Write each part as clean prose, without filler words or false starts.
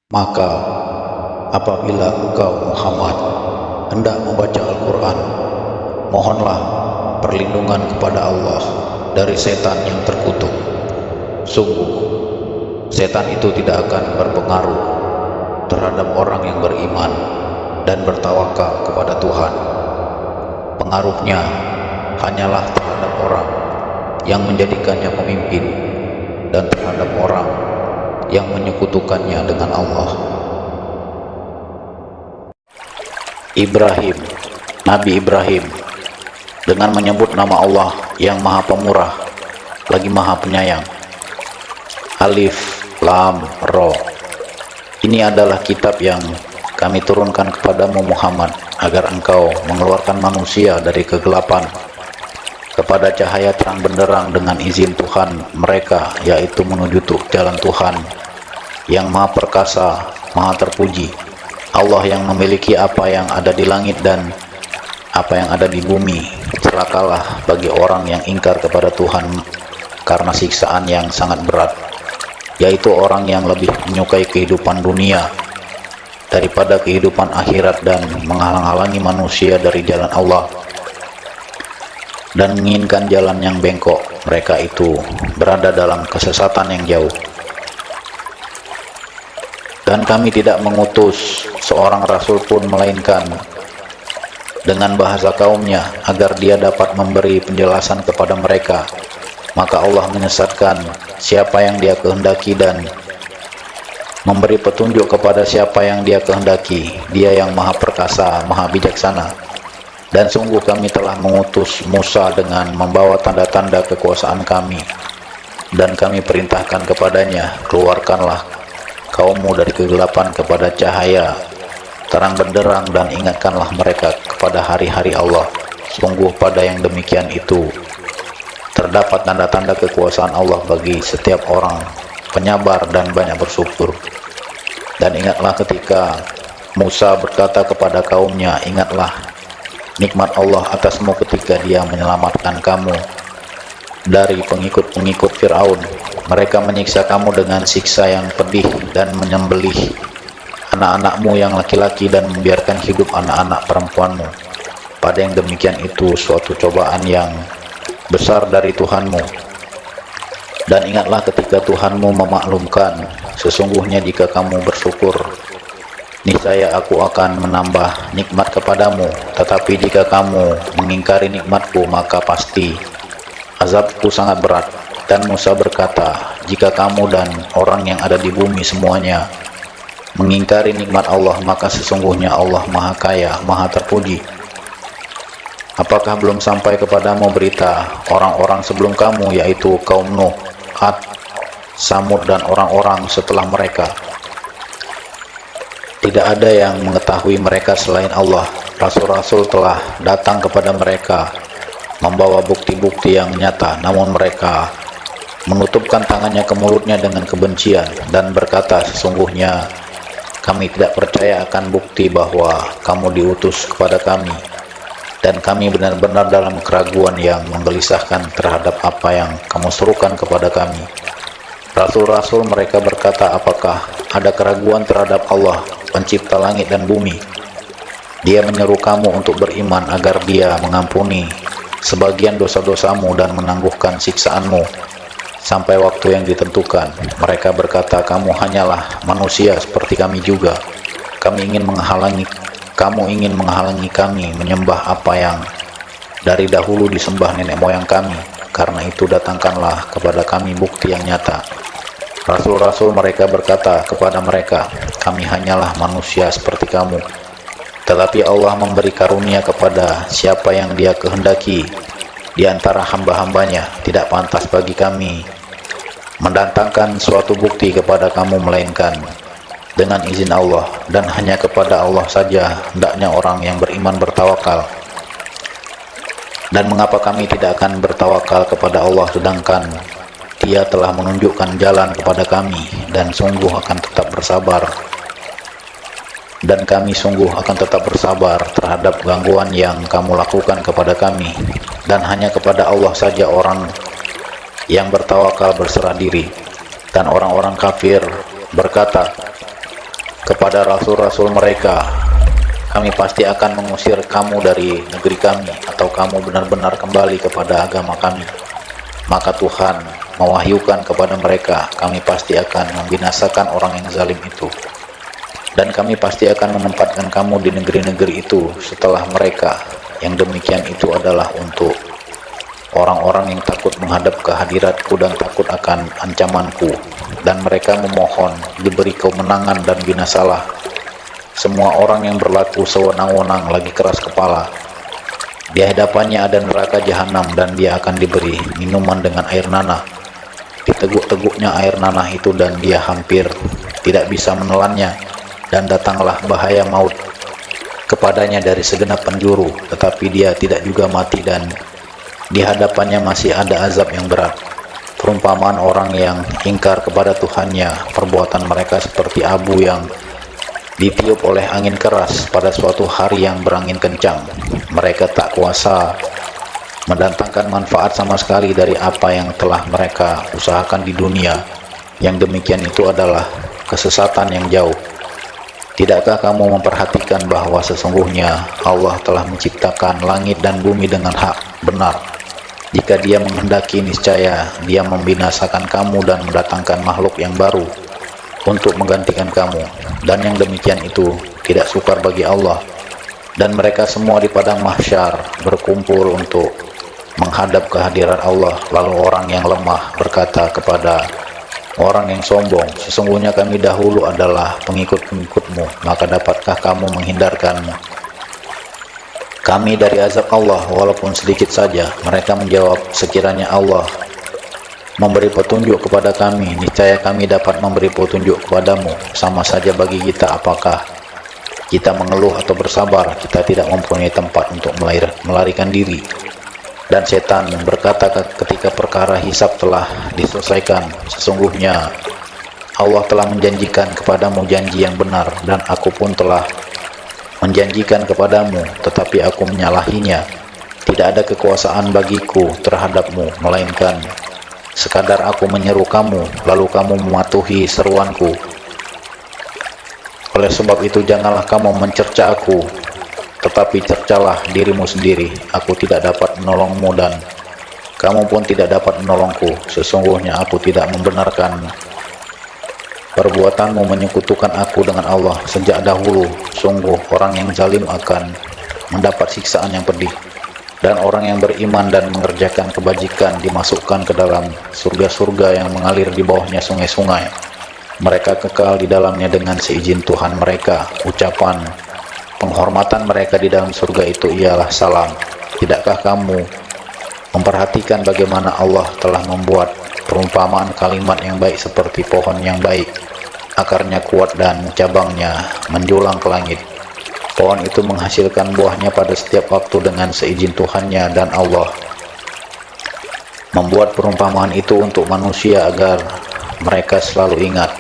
Maka apabila engkau Muhammad hendak membaca Al-Quran, mohonlah perlindungan kepada Allah dari setan yang terkutuk. Sungguh, setan itu tidak akan berpengaruh terhadap orang yang beriman dan bertawakal kepada Tuhan. Pengaruhnya hanyalah terhadap orang yang menjadikannya pemimpin dan terhadap orang yang menyekutukannya dengan Allah. Ibrahim, Nabi Ibrahim, dengan menyebut nama Allah yang Maha Pemurah lagi Maha Penyayang. Alif Lam Ra. Ini adalah kitab yang kami turunkan kepadamu Muhammad, agar engkau mengeluarkan manusia dari kegelapan kepada cahaya terang benderang dengan izin Tuhan mereka, yaitu menuju jalan Tuhan yang Maha Perkasa, Maha Terpuji. Allah yang memiliki apa yang ada di langit dan apa yang ada di bumi. Celakalah bagi orang yang ingkar kepada Tuhan karena siksaan yang sangat berat, yaitu orang yang lebih menyukai kehidupan dunia daripada kehidupan akhirat dan menghalang-halangi manusia dari jalan Allah dan menginginkan jalan yang bengkok. Mereka itu berada dalam kesesatan yang jauh. Dan kami tidak mengutus seorang rasul pun melainkan dengan bahasa kaumnya, agar dia dapat memberi penjelasan kepada mereka. Maka Allah menyesatkan siapa yang dia kehendaki dan memberi petunjuk kepada siapa yang dia kehendaki. Dia yang Maha Perkasa, Maha Bijaksana. Dan sungguh kami telah mengutus Musa dengan membawa tanda-tanda kekuasaan kami, dan kami perintahkan kepadanya, keluarkanlah kaummu dari kegelapan kepada cahaya terang benderang, dan ingatkanlah mereka kepada hari-hari Allah. Sungguh pada yang demikian itu terdapat tanda-tanda kekuasaan Allah bagi setiap orang penyabar dan banyak bersyukur. Dan ingatlah ketika Musa berkata kepada kaumnya, ingatlah nikmat Allah atasmu ketika dia menyelamatkan kamu dari pengikut-pengikut Fir'aun. Mereka menyiksa kamu dengan siksa yang pedih dan menyembelih anak-anakmu yang laki-laki dan membiarkan hidup anak-anak perempuanmu. Pada yang demikian itu suatu cobaan yang besar dari Tuhanmu. Dan ingatlah ketika Tuhanmu memaklumkan, sesungguhnya jika kamu bersyukur, niscaya aku akan menambah nikmat kepadamu. Tetapi jika kamu mengingkari nikmatku, maka pasti azabku sangat berat. Dan Musa berkata, jika kamu dan orang yang ada di bumi semuanya mengingkari nikmat Allah, maka sesungguhnya Allah Maha Kaya, Maha Terpuji. Apakah belum sampai kepadamu berita orang-orang sebelum kamu, yaitu kaum Nuh, Ad, Samud, dan orang-orang setelah mereka? Tidak ada yang mengetahui mereka selain Allah. Rasul-rasul telah datang kepada mereka membawa bukti-bukti yang nyata, namun mereka menutupkan tangannya ke mulutnya dengan kebencian dan berkata, sesungguhnya kami tidak percaya akan bukti bahwa kamu diutus kepada kami, dan kami benar-benar dalam keraguan yang menggelisahkan terhadap apa yang kamu serukan kepada kami. Rasul-rasul mereka berkata, apakah ada keraguan terhadap Allah, pencipta langit dan bumi? Dia menyeru kamu untuk beriman agar dia mengampuni sebagian dosa-dosamu dan menangguhkan siksaanmu sampai waktu yang ditentukan. Mereka berkata, kamu hanyalah manusia seperti kami juga. Kamu ingin menghalangi kami menyembah apa yang dari dahulu disembah nenek moyang kami. Karena itu datangkanlah kepada kami bukti yang nyata. Rasul-rasul mereka berkata kepada mereka, kami hanyalah manusia seperti kamu. Tetapi Allah memberi karunia kepada siapa yang dia kehendaki di antara hamba-hambanya. Tidak pantas bagi kami mendatangkan suatu bukti kepada kamu melainkan dengan izin Allah, dan hanya kepada Allah saja hendaknya orang yang beriman bertawakal. Dan mengapa kami tidak akan bertawakal kepada Allah sedangkan Dia telah menunjukkan jalan kepada kami, dan sungguh akan tetap bersabar. Dan kami sungguh akan tetap bersabar terhadap gangguan yang kamu lakukan kepada kami. Dan hanya kepada Allah saja orang yang bertawakal berserah diri. Dan orang-orang kafir berkata, kepada rasul-rasul mereka, kami pasti akan mengusir kamu dari negeri kami, atau kamu benar-benar kembali kepada agama kami. Maka Tuhan mewahyukan kepada mereka, kami pasti akan membinasakan orang yang zalim itu, dan kami pasti akan menempatkan kamu di negeri-negeri itu setelah mereka. Yang demikian itu adalah untuk orang-orang yang takut menghadap kehadiratku dan takut akan ancamanku, dan mereka memohon diberi kemenangan, dan binasalah semua orang yang berlaku sewenang-wenang lagi keras kepala. Di hadapannya ada neraka jahanam, dan dia akan diberi minuman dengan air nanah. Diteguk-teguknya air nanah itu, dan dia hampir tidak bisa menelannya, dan datanglah bahaya maut kepadanya dari segenap penjuru, tetapi dia tidak juga mati, dan di hadapannya masih ada azab yang berat. Perumpamaan orang yang ingkar kepada Tuhannya, perbuatan mereka seperti abu yang ditiup oleh angin keras pada suatu hari yang berangin kencang. Mereka tak kuasa mendatangkan manfaat sama sekali dari apa yang telah mereka usahakan di dunia. Yang demikian itu adalah kesesatan yang jauh. Tidakkah kamu memperhatikan bahwa sesungguhnya Allah telah menciptakan langit dan bumi dengan hak benar? Jika dia menghendaki, niscaya dia membinasakan kamu dan mendatangkan makhluk yang baru untuk menggantikan kamu. Dan yang demikian itu tidak sukar bagi Allah. Dan mereka semua di padang mahsyar berkumpul untuk menghadap kehadiran Allah. Lalu orang yang lemah berkata kepada orang yang sombong, sesungguhnya kami dahulu adalah pengikut-pengikutmu, maka dapatkah kamu menghindarkan kami dari azab Allah walaupun sedikit saja? Mereka menjawab, sekiranya Allah memberi petunjuk kepada kami, niscaya kami dapat memberi petunjuk kepadamu. Sama saja bagi kita, apakah kita mengeluh atau bersabar, kita tidak mempunyai tempat untuk melarikan diri. Dan setan berkata ketika perkara hisab telah diselesaikan, sesungguhnya Allah telah menjanjikan kepadamu janji yang benar, dan aku pun telah menjanjikan kepadamu, tetapi aku menyalahinya. Tidak ada kekuasaan bagiku terhadapmu, melainkan sekadar aku menyeru kamu, lalu kamu mematuhi seruanku. Oleh sebab itu janganlah kamu mencerca aku, tetapi cercalah dirimu sendiri. Aku tidak dapat menolongmu, dan kamu pun tidak dapat menolongku. Sesungguhnya aku tidak membenarkan perbuatanmu menyekutukan aku dengan Allah sejak dahulu. Sungguh orang yang zalim akan mendapat siksaan yang pedih. Dan orang yang beriman dan mengerjakan kebajikan dimasukkan ke dalam surga-surga yang mengalir di bawahnya sungai-sungai. Mereka kekal di dalamnya dengan seizin Tuhan mereka. Ucapan penghormatan mereka di dalam surga itu ialah salam. Tidakkah kamu memperhatikan bagaimana Allah telah membuat perumpamaan kalimat yang baik seperti pohon yang baik, akarnya kuat dan cabangnya menjulang ke langit. Pohon itu menghasilkan buahnya pada setiap waktu dengan seizin Tuhannya, dan Allah membuat perumpamaan itu untuk manusia agar mereka selalu ingat.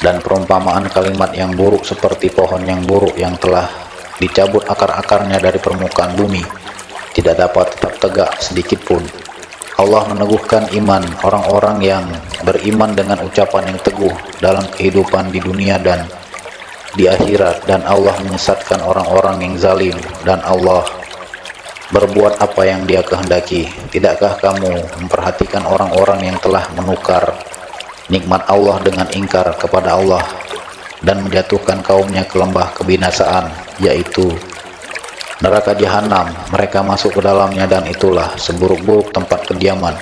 Dan perumpamaan kalimat yang buruk seperti pohon yang buruk yang telah dicabut akar-akarnya dari permukaan bumi, tidak dapat tetap tegak sedikit pun. Allah meneguhkan iman orang-orang yang beriman dengan ucapan yang teguh dalam kehidupan di dunia dan di akhirat, dan Allah menyesatkan orang-orang yang zalim, dan Allah berbuat apa yang Dia kehendaki. Tidakkah kamu memperhatikan orang-orang yang telah menukar nikmat Allah dengan ingkar kepada Allah dan menjatuhkan kaumnya ke lembah kebinasaan, yaitu neraka jahanam? Mereka masuk ke dalamnya, dan itulah seburuk-buruk tempat kediaman.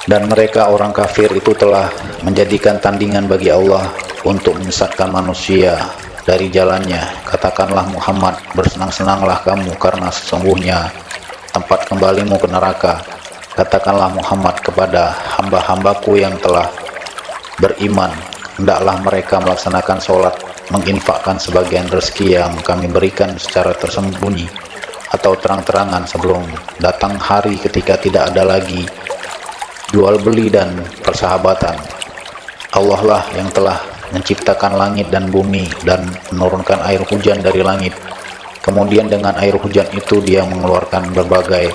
Dan mereka orang kafir itu telah menjadikan tandingan bagi Allah untuk menyesatkan manusia dari jalannya. Katakanlah Muhammad, bersenang-senanglah kamu karena sesungguhnya tempat kembalimu ke neraka. Katakanlah Muhammad kepada hamba-hambaku yang telah beriman, hendaklah mereka melaksanakan sholat, menginfakkan sebagian rezeki yang kami berikan secara tersembunyi atau terang-terangan sebelum datang hari ketika tidak ada lagi jual beli dan persahabatan. Allah lah yang telah menciptakan langit dan bumi dan menurunkan air hujan dari langit. Kemudian dengan air hujan itu Dia mengeluarkan berbagai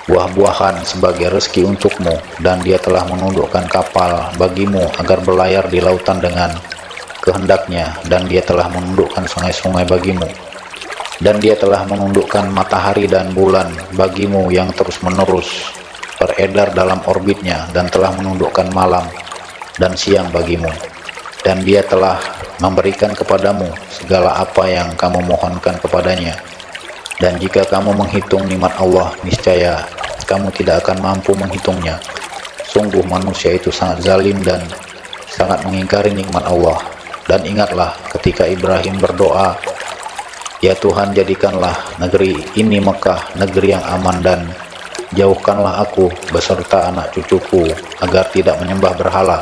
buah-buahan sebagai rezeki untukmu, dan Dia telah menundukkan kapal bagimu agar berlayar di lautan dengan kehendaknya, dan dia telah menundukkan sungai-sungai bagimu, dan dia telah menundukkan matahari dan bulan bagimu yang terus-menerus beredar dalam orbitnya, dan telah menundukkan malam dan siang bagimu, dan dia telah memberikan kepadamu segala apa yang kamu mohonkan kepadanya. Dan jika kamu menghitung nikmat Allah, niscaya kamu tidak akan mampu menghitungnya. Sungguh manusia itu sangat zalim dan sangat mengingkari nikmat Allah. Dan ingatlah ketika Ibrahim berdoa, "Ya Tuhan, jadikanlah negeri ini Mekah negeri yang aman, dan jauhkanlah aku beserta anak cucuku agar tidak menyembah berhala."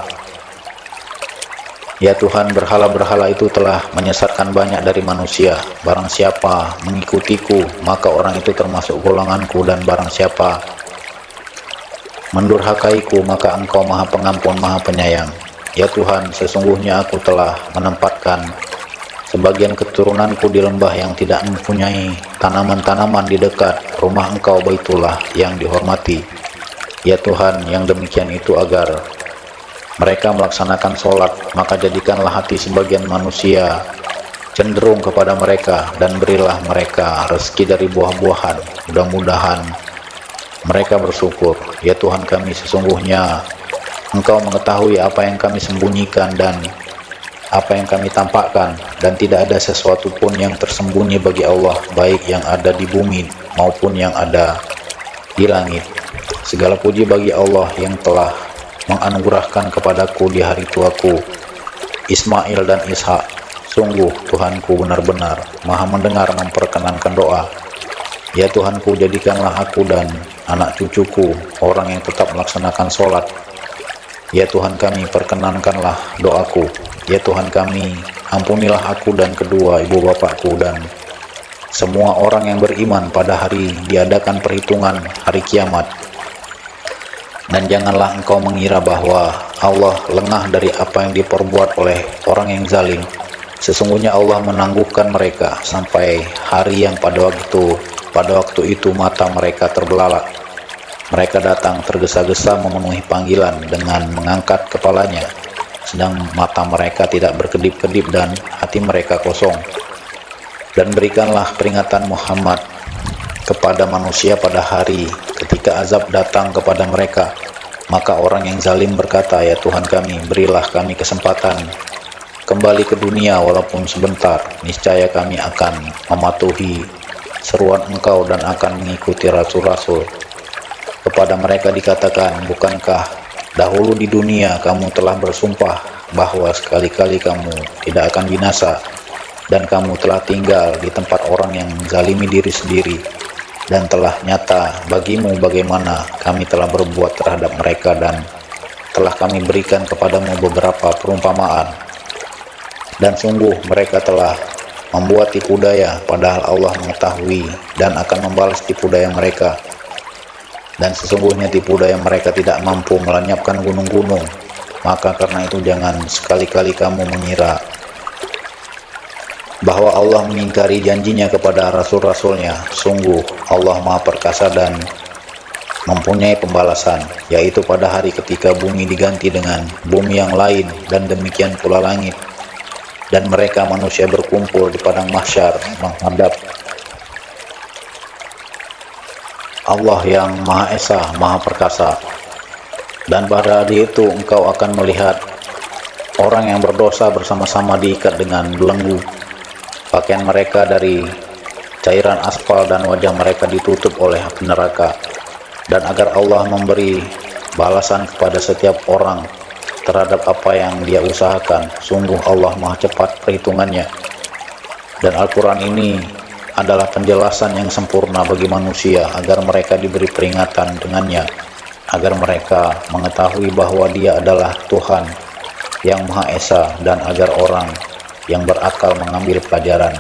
Ya Tuhan, berhala-berhala itu telah menyesatkan banyak dari manusia. Barang siapa mengikutiku, maka orang itu termasuk golonganku, dan barang siapa mendurhakaiku, maka Engkau Maha Pengampun, Maha Penyayang. Ya Tuhan, sesungguhnya aku telah menempatkan sebagian keturunanku di lembah yang tidak mempunyai tanaman-tanaman di dekat rumah Engkau Baitullah yang dihormati. Ya Tuhan, yang demikian itu agar mereka melaksanakan sholat, maka jadikanlah hati sebagian manusia cenderung kepada mereka, dan berilah mereka rezeki dari buah-buahan. Mudah-mudahan mereka bersyukur. Ya Tuhan kami, sesungguhnya Engkau mengetahui apa yang kami sembunyikan dan apa yang kami tampakkan, dan tidak ada sesuatu pun yang tersembunyi bagi Allah, baik yang ada di bumi maupun yang ada di langit. Segala puji bagi Allah yang telah menganugerahkan kepadaku di hari tuaku Ismail dan Ishak. Sungguh Tuhanku benar-benar Maha mendengar memperkenankan doa. Ya Tuhanku, jadikanlah aku dan anak cucuku orang yang tetap melaksanakan sholat. Ya Tuhan kami, perkenankanlah doaku. Ya Tuhan kami, ampunilah aku dan kedua ibu bapakku dan semua orang yang beriman pada hari diadakan perhitungan hari kiamat. Dan janganlah engkau mengira bahwa Allah lengah dari apa yang diperbuat oleh orang yang zalim. Sesungguhnya Allah menangguhkan mereka sampai hari yang pada waktu itu mata mereka terbelalak. Mereka datang tergesa-gesa memenuhi panggilan dengan mengangkat kepalanya, sedang mata mereka tidak berkedip-kedip dan hati mereka kosong. Dan berikanlah peringatan Muhammad kepada manusia pada hari ketika azab datang kepada mereka. Maka orang yang zalim berkata, "Ya Tuhan kami, berilah kami kesempatan kembali ke dunia walaupun sebentar. Niscaya kami akan mematuhi seruan Engkau dan akan mengikuti rasul-rasul." Kepada mereka dikatakan, "Bukankah dahulu di dunia kamu telah bersumpah bahwa sekali-kali kamu tidak akan binasa, dan kamu telah tinggal di tempat orang yang zalimi diri sendiri, dan telah nyata bagimu bagaimana kami telah berbuat terhadap mereka, dan telah kami berikan kepadamu beberapa perumpamaan. Dan sungguh mereka telah membuat tipu daya, padahal Allah mengetahui dan akan membalas tipu daya mereka. Dan sesungguhnya tipu daya mereka tidak mampu melenyapkan gunung-gunung. Maka karena itu jangan sekali-kali kamu mengira bahwa Allah mengingkari janjinya kepada rasul-rasulnya. Sungguh Allah Maha Perkasa dan mempunyai pembalasan, yaitu pada hari ketika bumi diganti dengan bumi yang lain, dan demikian pula langit. Dan mereka manusia berkumpul di padang mahsyar menghadap Allah yang Maha Esa, Maha Perkasa. Dan pada hari itu engkau akan melihat orang yang berdosa bersama-sama diikat dengan belenggu. Pakaian mereka dari cairan aspal dan wajah mereka ditutup oleh api neraka. Dan agar Allah memberi balasan kepada setiap orang terhadap apa yang dia usahakan. Sungguh Allah Maha cepat perhitungannya. Dan Al-Quran ini adalah penjelasan yang sempurna bagi manusia agar mereka diberi peringatan dengannya, agar mereka mengetahui bahwa Dia adalah Tuhan yang Maha Esa, dan agar orang yang berakal mengambil pelajaran.